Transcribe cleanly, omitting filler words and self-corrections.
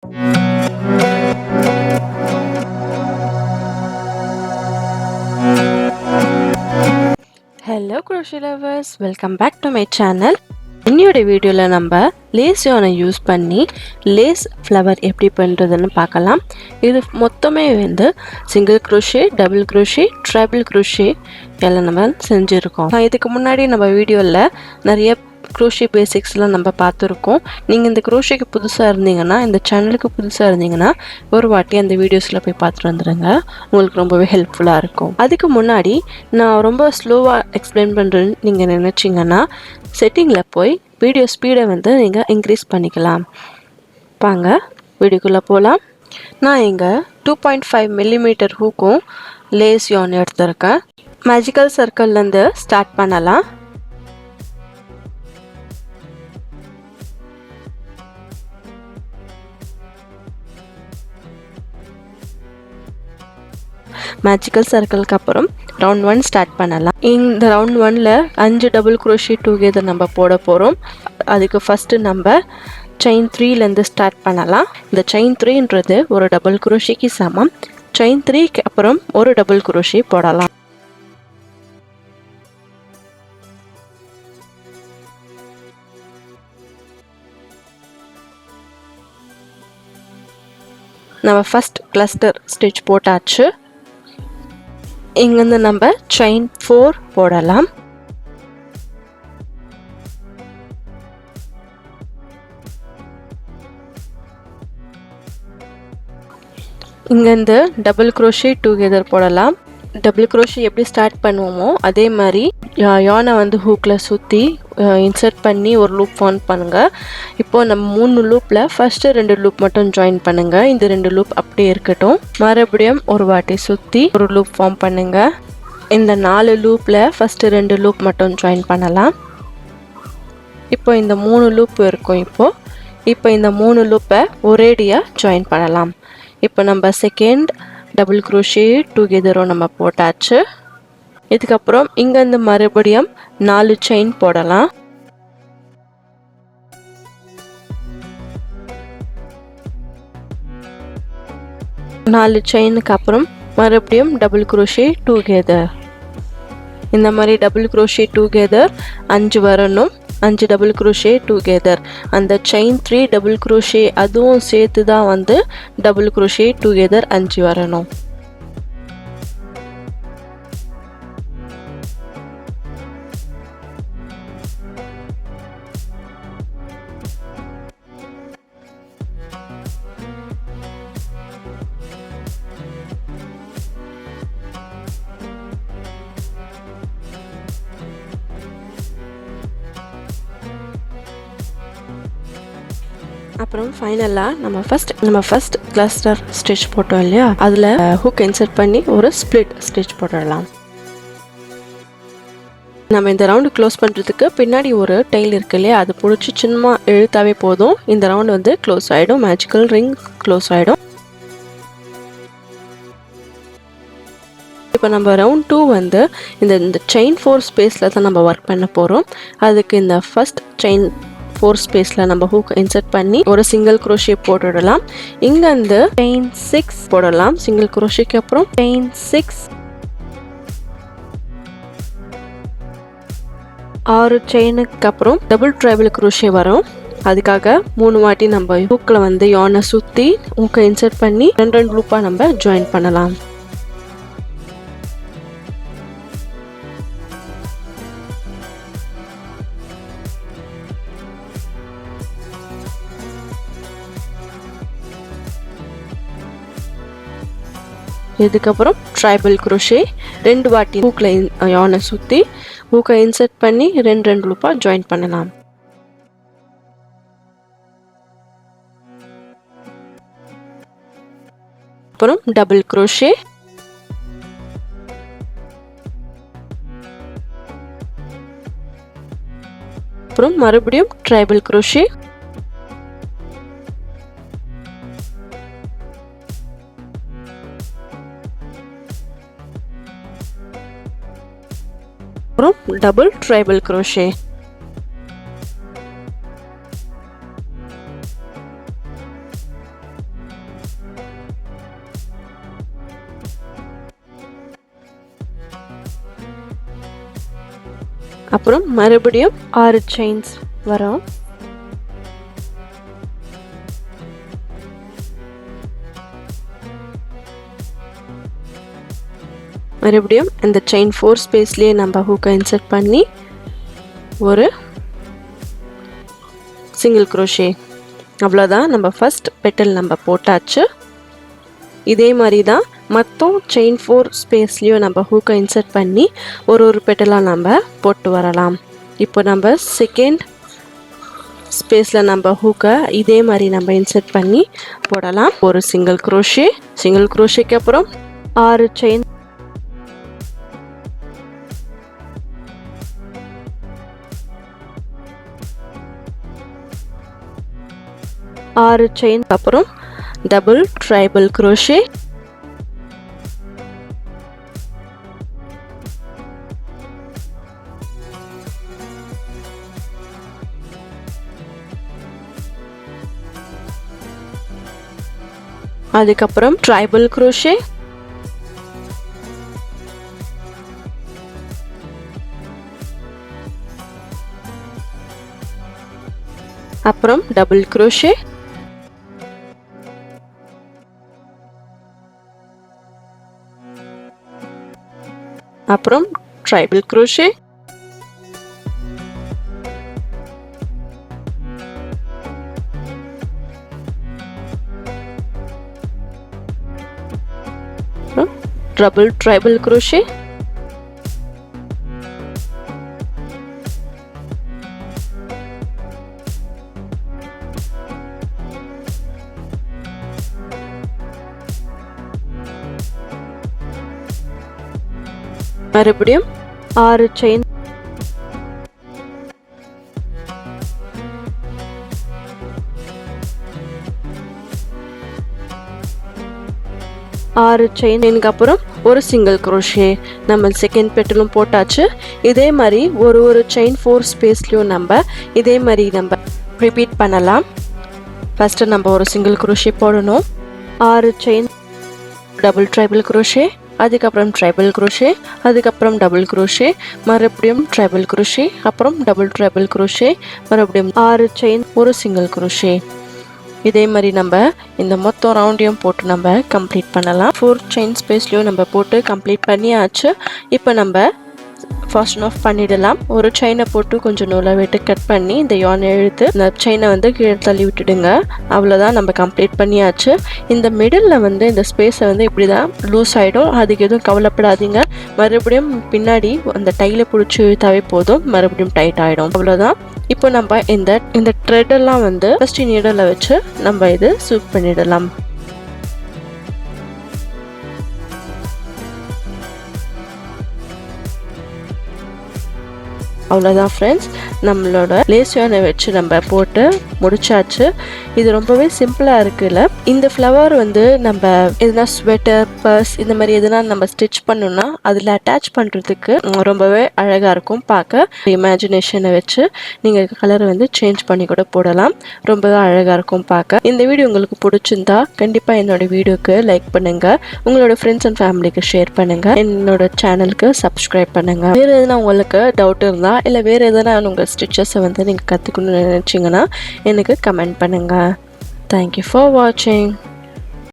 Hello crochet lovers, welcome back to my channel. இன்னையோட வீடியோல நம்ம லேஸ் yarn யூஸ் பண்ணி லேஸ் ஃப்ளவர் எப்படி பண்றதுன்னு பார்க்கலாம். இது மொத்தமே வந்து single crochet, double crochet, triple crochet எல்லாம் நம்ம செஞ்சிருக்கோம். இதுக்கு முன்னாடி நம்ம வீடியோல நிறைய crochet பேசிக்ஸ்லாம் நம்ம பார்த்துருக்கோம். நீங்கள் இந்த crochetக்கு புதுசாக இருந்தீங்கன்னா, இந்த சேனலுக்கு புதுசாக இருந்தீங்கன்னா ஒரு வாட்டி அந்த வீடியோஸில் போய் பார்த்துட்டு வந்துடுங்க. உங்களுக்கு ரொம்பவே ஹெல்ப்ஃபுல்லாக இருக்கும். அதுக்கு முன்னாடி நான் ரொம்ப ஸ்லோவாக எக்ஸ்பிளைன் பண்ணுறேன்னு நீங்கள் நினச்சிங்கன்னா செட்டிங்கில் போய் வீடியோ ஸ்பீடை வந்து நீங்கள் இன்க்ரீஸ் பண்ணிக்கலாம். வாங்க வீடியோக்குள்ளே போகலாம். நான் இங்கே 2.5 மில்லிமீட்டர் ஹூக்கும் லேஸ் yarn எடுத்திருக்கேன். மேஜிக்கல் சர்க்கிள்லேருந்து ஸ்டார்ட் பண்ணலாம். மேஜிக்கல் சர்க்கிள்க்கு அப்புறம் ரவுண்ட் 1 ஸ்டார்ட் பண்ணலாம். இந்த ரவுண்ட் 1ல 5 டபுள் crochet டுகெதர் நம்ம போட போகிறோம். அதுக்கு ஃபஸ்ட்டு நம்ம செயின் 3லேருந்து ஸ்டார்ட் பண்ணலாம். இந்த செயின் 3ன்றது ஒரு டபுள் crochetக்கு சமம். செயின் 3க்கு அப்புறம் ஒரு டபுள் crochet போடலாம். நம்ம ஃபஸ்ட் கிளஸ்டர் ஸ்டிச் போட்டாச்சு. இங்கிருந்து நம்ம செயின் 4 போடலாம். இங்கிருந்து டபுள் crochet டுகெதர் போடலாம். டபுள் crochet எப்படி ஸ்டார்ட் பண்ணுவோமோ அதே மாதிரி யானை வந்து ஹூக்கில் சுற்றி இன்சர்ட் பண்ணி ஒரு லூப் ஃபார்ம் பண்ணுங்கள். இப்போது நம்ம 3 லூப்பில் ஃபஸ்ட்டு 2 லூப் மட்டும் ஜாயின் பண்ணுங்கள். இந்த 2 லூப் அப்படியே இருக்கட்டும். மறுபடியும் ஒரு வாட்டி சுற்றி ஒரு லூப் ஃபார்ம் பண்ணுங்கள். இந்த 4 லூப்பில் ஃபஸ்ட்டு 2 லூப் மட்டும் ஜாயின் பண்ணலாம். இப்போ இந்த 3 லூப் இருக்கும். இப்போ இந்த 3 லூப்பை ஒரேடியாக ஜாயின் பண்ணலாம். இப்போ நம்ம செகண்ட் டபுள் crochet டுகெதரும் நம்ம போட்டாச்சு. இதுக்கப்புறம் இங்கேருந்து மறுபடியும் 4 செயின் போடலாம். நாலு செயினுக்கு அப்புறம் மறுபடியும் டபுள் crochet டுகெதர். இந்த மாதிரி டபுள் crochet டுகெதர் 5 வரணும். 5 டபுள் crochet டுகெதர். அந்த செயின் 3 டபுள் crochet அதுவும் சேர்த்து தான் வந்து டபுள் crochet டுகெதர் 5 வரணும். அப்புறம் ஃபைனலாக நம்ம ஃபஸ்ட் கிளஸ்டர் ஸ்டிச் போட்டோம் இல்லையா, அதில் ஹூக் இன்சர்ட் பண்ணி ஒரு ஸ்ப்ளிட் ஸ்டிச் போட்டுடலாம். நம்ம இந்த ரவுண்டு க்ளோஸ் பண்ணுறதுக்கு பின்னாடி ஒரு டெயில் இருக்கு இல்லையா, அது பிடிச்சி சின்னமாக இழுத்தாவே போதும். இந்த ரவுண்டு வந்து க்ளோஸ் ஆகிடும். மேஜிக்கல் ரிங் க்ளோஸ் ஆகிடும். இப்போ நம்ம ரவுண்ட் 2 வந்து இந்த செயின் 4 ஸ்பேஸில் தான் நம்ம ஒர்க் பண்ண போகிறோம். அதுக்கு இந்த ஃபஸ்ட் செயின் 4 ஸ்பேஸில் நம்ம ஹூக் இன்சர்ட் பண்ணி ஒரு சிங்கிள் crochet போட்டுடலாம். இங்கேருந்து செயின் 6 போடலாம். சிங்கிள் crochetக்கு அப்புறம் செயின் 6 6 செயினுக்கு அப்புறம் டபுள் ட்ரைபிள் crochet வரும். அதுக்காக 3 வாட்டி நம்ம ஹூக்கில் வந்து yarn சுற்றி ஹூக்கை இன்சர்ட் பண்ணி 2 லூப்பாக நம்ம ஜாயின் பண்ணலாம். இதுக்கப்புறம் ட்ரைபிள் crochet 2 வாட்டி ஹூக்கில் yarn சுற்றி ஹூக்கை இன்சர்ட் பண்ணி 2 லூப்பாக ஜாயின் பண்ணலாம். அப்புறம் டபுள் crochet, அப்புறம் மறுபடியும் ட்ரைபிள் crochet, அப்புறம் டபுள் ட்ரைபிள் crochet. அப்புறம் மறுபடியும் 6 செயின்ஸ் வரும். மறுபடியும் இந்த செயின் 4 ஸ்பேஸ்லேயே நம்ம ஹூக்கை இன்சர்ட் பண்ணி ஒரு சிங்கிள் க்ரோஷே. அவ்வளோதான், நம்ம ஃபர்ஸ்ட் பெட்டல் நம்ம போட்டாச்சு. இதே மாதிரி தான் மொத்தம் செயின் 4 ஸ்பேஸ்லேயும் நம்ம ஹூக்கை இன்சர்ட் பண்ணி ஒரு பெட்டலாக நம்ம போட்டு வரலாம். இப்போ நம்ம செகண்ட் ஸ்பேஸில் நம்ம ஹூக்கை இதே மாதிரி நம்ம இன்சர்ட் பண்ணி போடலாம். ஒரு சிங்கிள் க்ரோஷேக்கு அப்புறம் 6 செயின். ஆறு செயின் அப்புறம் டபுள் ட்ரைபிள் க்ரோஷே. அதுக்கப்புறம் ட்ரைபிள் க்ரோஷே. அப்புறம் டபுள் க்ரோஷே. அப்புறம் tribal crochet. Double tribal crochet. மறுபடியும் 6 செயின். ஆறு செயினுக்கு அப்புறம் ஒரு சிங்கிள் க்ரோஷே. நம்ம செகண்ட் பெட்டலும் போட்டாச்சு. இதே மாதிரி ஒரு செயின் 4 ஸ்பேஸ்லையும் நம்ம இதே மாதிரி நம்ம ரிப்பீட் பண்ணலாம். ஃபஸ்ட்டு நம்ம ஒரு சிங்கிள் க்ரோஷே போடணும். 6 செயின், டபுள் ட்ரைபிள் க்ரோஷே, அதுக்கப்புறம் ட்ரைபிள் க்ரோஷே, அதுக்கப்புறம் டபுள் க்ரோஷே, மறுபடியும் ட்ரைபிள் க்ரோஷே, அப்புறம் டபுள் ட்ரைபிள் க்ரோஷே, மறுபடியும் 6 செயின், ஒரு சிங்கிள் க்ரோஷே. இதே மாதிரி நம்ம இந்த மொத்தம் ரவுண்டையும் போட்டு நம்ம கம்ப்ளீட் பண்ணலாம். 4 செயின் ஸ்பேஸ்லையும் நம்ம போட்டு கம்ப்ளீட் பண்ணியாச்சு. இப்போ நம்ம ஃபாஸ்டன் ஆஃப் பண்ணிடலாம். ஒரு செயினை போட்டு கொஞ்சம் நூலை விட்டு கட் பண்ணி இந்த யானை இழுத்து இந்த செயினை வந்து கீழே தள்ளி விட்டுடுங்க. அவ்வளோதான், நம்ம கம்ப்ளீட் பண்ணியாச்சு. இந்த மிடில் வந்து இந்த ஸ்பேஸை வந்து இப்படி தான் லூஸ் ஆகிடும். அதுக்கு எதுவும் கவலைப்படாதீங்க. மறுபடியும் பின்னாடி அந்த டைலை பிடிச்சி இழுத்தாவே போதும், மறுபடியும் டைட் ஆகிடும். அவ்வளோதான். இப்போ நம்ம இந்த த்ரெட்டெல்லாம் வந்து ஃபர்ஸ்ட் நீடலை வச்சு நம்ம இது சூப் பண்ணிடலாம். அவ்வளோதான் ஃப்ரெண்ட்ஸ், நம்மளோட லேஸ் யானை வச்சு நம்ம போட்டு முடிச்சாச்சு. இது ரொம்பவே சிம்பிளாக இருக்குல்ல. இந்த ஃப்ளவர் வந்து நம்ம எதுனா ஸ்வெட்டர், பர்ஸ் இந்த மாதிரி எதுனா நம்ம ஸ்டிச் பண்ணோம்னா அதில் அட்டாச் பண்ணுறதுக்கு ரொம்பவே அழகாக இருக்கும். பார்க்க இமேஜினேஷனை வச்சு நீங்கள் கலரை வந்து சேஞ்ச் பண்ணி கூட போடலாம். ரொம்பவே அழகாக இருக்கும் பார்க்க. இந்த வீடியோ உங்களுக்கு பிடிச்சிருந்தா கண்டிப்பாக என்னோட வீடியோக்கு லைக் பண்ணுங்கள், உங்களோட ஃப்ரெண்ட்ஸ் அண்ட் ஃபேமிலிக்கு ஷேர் பண்ணுங்கள், என்னோட சேனலுக்கு சப்ஸ்கிரைப் பண்ணுங்கள். வேறு எதுனா உங்களுக்கு டவுட் இருந்தால் இல்லை வேறு எதனா உங்கள் ஸ்டிச்சஸை வந்து நீங்கள் கற்றுக்கணும்னு நினச்சிங்கன்னா எனக்கு கமெண்ட் பண்ணுங்கள். தேங்க்யூ ஃபார் வாட்சிங்.